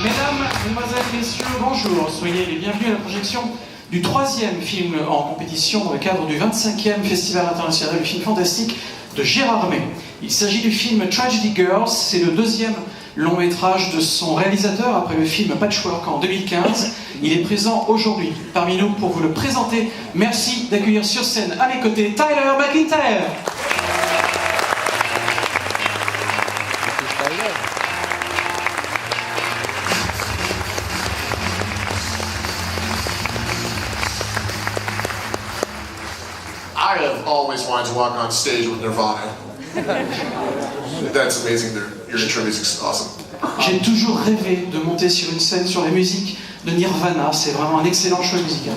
Mesdames, Mesdemoiselles, Messieurs, bonjour. Soyez les bienvenus à la projection du 3e film en compétition dans le cadre du 25e Festival international du film fantastique de Gérard May. Il s'agit du film Tragedy Girls, c'est le 2e long métrage de son réalisateur après le film Patchwork en 2015. Il est présent aujourd'hui parmi nous pour vous le présenter. Merci d'accueillir sur scène à mes côtés Tyler McIntyre. I have always wanted to walk on stage with Nirvana. That's amazing. Your intro music's awesome. J'ai toujours rêvé de monter sur une scène sur la musique de Nirvana. C'est vraiment un excellent choix musical.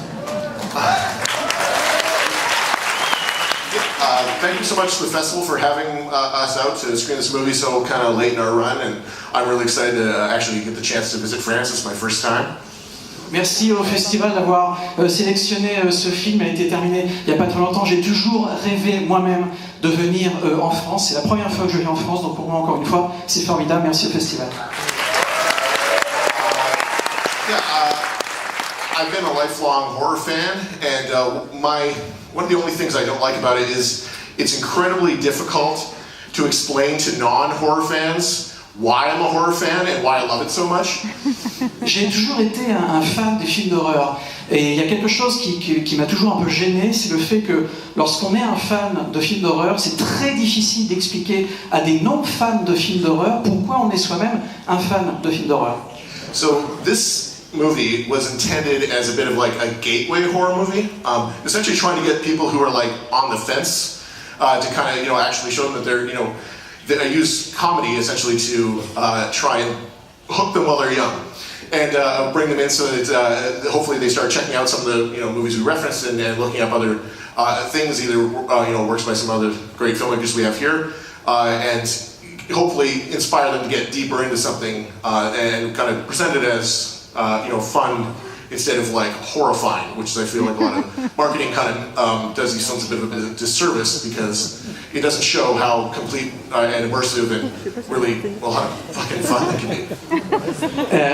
Thank you so much to the festival for having us out to screen this movie so kind of late in our run, and I'm really excited to actually get the chance to visit France. It's my first time. Merci au festival d'avoir sélectionné ce film. Elle a été terminée il n'y a pas très longtemps. J'ai toujours rêvé moi-même de venir en France. C'est la première fois que je viens en France, donc pour moi encore une fois, c'est formidable. Merci au festival. I've been a lifelong horror fan, and one of the only things I don't like about it is it's incredibly difficult to explain to non-horror fans why I'm a horror fan and why I love it so much. J'ai toujours été un fan des films d'horreur. Et il y a quelque chose qui m'a toujours un peu gêné, c'est le fait que lorsqu'on est un fan de films d'horreur, c'est très difficile d'expliquer à des non-fans de films d'horreur pourquoi on est soi-même un fan de films d'horreur. So this movie was intended as a bit of like a gateway horror movie, essentially trying to get people who are like on the fence to kind of actually show them that they're that I use comedy essentially to try and hook them while they're young, and bring them in so that hopefully they start checking out some of the movies we referenced and looking up other things, either works by some other great filmmakers we have here, and hopefully inspire them to get deeper into something and kind of present it as fun instead of like horrifying, which I feel like a lot of marketing kind of does these films a bit of a disservice because it doesn't show how complete and immersive and really how fucking fun it can be.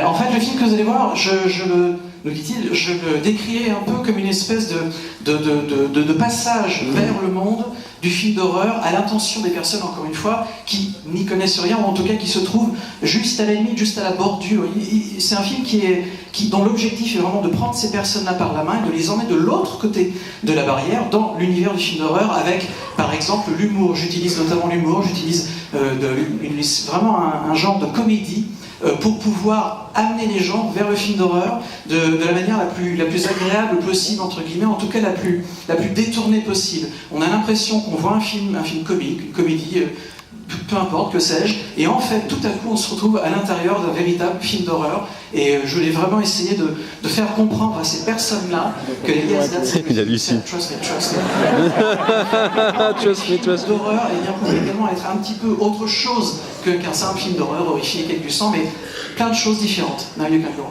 En fait, le film que vous allez voir, nous dit-il, je le décriais un peu comme une espèce de passage vers le monde du film d'horreur à l'intention des personnes, encore une fois, qui n'y connaissent rien, ou en tout cas qui se trouvent juste à la limite, juste à la bordure. C'est un film dont l'objectif est vraiment de prendre ces personnes-là par la main et de les emmener de l'autre côté de la barrière, dans l'univers du film d'horreur, avec, par exemple, l'humour. J'utilise notamment l'humour, j'utilise vraiment un genre de comédie pour pouvoir amener les gens vers le film d'horreur de la manière la plus agréable possible, entre guillemets, en tout cas la plus détournée possible. On a l'impression qu'on voit un film comique, une comédie, peu importe, que sais-je, et en fait, tout à coup, on se retrouve à l'intérieur d'un véritable film d'horreur, et je voulais vraiment essayer de faire comprendre à ces personnes-là que il hallucine. Trust me. L'horreur pouvait également être un petit peu autre chose qu'un simple film d'horreur horrifique avec du sang, mais plein de choses différentes. Now you can go.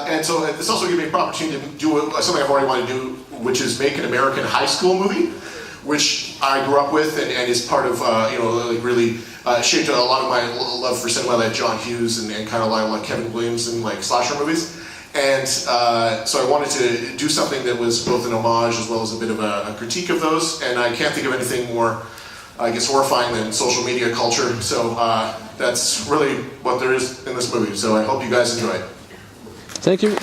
And so this also gave me an opportunity to do something I've already wanted to do, which is make an American high school movie, which I grew up with and is part of, like really shaped a lot of my love for cinema, like John Hughes and kind of like Kevin Williams and like slasher movies. And so I wanted to do something that was both an homage as well as a bit of a critique of those, and I can't think of anything more, I guess, horrifying than social media culture, so that's really what there is in this movie, so I hope you guys enjoy it. Thank you.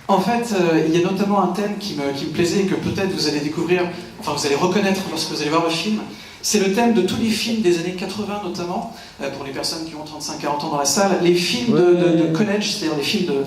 En fait, il y a notamment un thème qui me plaisait et que peut-être vous allez découvrir, enfin vous allez reconnaître lorsque vous allez voir le film. C'est le thème de tous les films des années 80 notamment, pour les personnes qui ont 35-40 ans dans la salle, les films de college, c'est-à-dire les films de...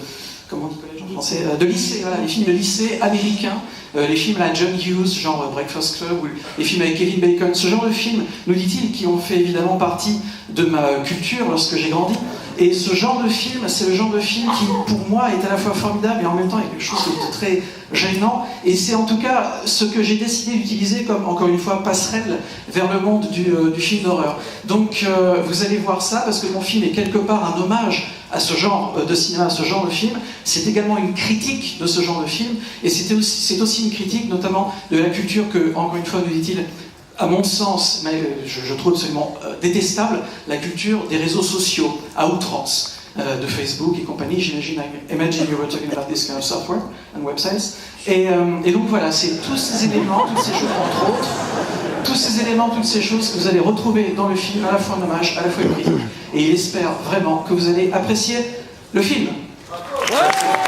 Comment on dit college en français, de lycée, voilà, les films de lycée américains, les films à John Hughes, genre Breakfast Club, ou les films avec Kevin Bacon, ce genre de films, nous dit-il, qui ont fait évidemment partie de ma culture lorsque j'ai grandi. Et ce genre de film, c'est le genre de film qui, pour moi, est à la fois formidable et en même temps est quelque chose de très gênant. Et c'est en tout cas ce que j'ai décidé d'utiliser comme, encore une fois, passerelle vers le monde du film d'horreur. Donc vous allez voir ça, parce que mon film est quelque part un hommage à ce genre de cinéma, à ce genre de film. C'est également une critique de ce genre de film, et c'est aussi une critique notamment de la culture que, encore une fois, nous dit-il, à mon sens, mais je trouve absolument détestable, la culture des réseaux sociaux à outrance, de Facebook et compagnie. J'imagine, I imagine you were talking about this kind of software and websites. Et donc voilà, c'est tous ces éléments, toutes ces choses, entre autres, tous ces éléments, toutes ces choses que vous allez retrouver dans le film, à la fois un hommage, à la fois une critique. Et il espère vraiment que vous allez apprécier le film. Ouais.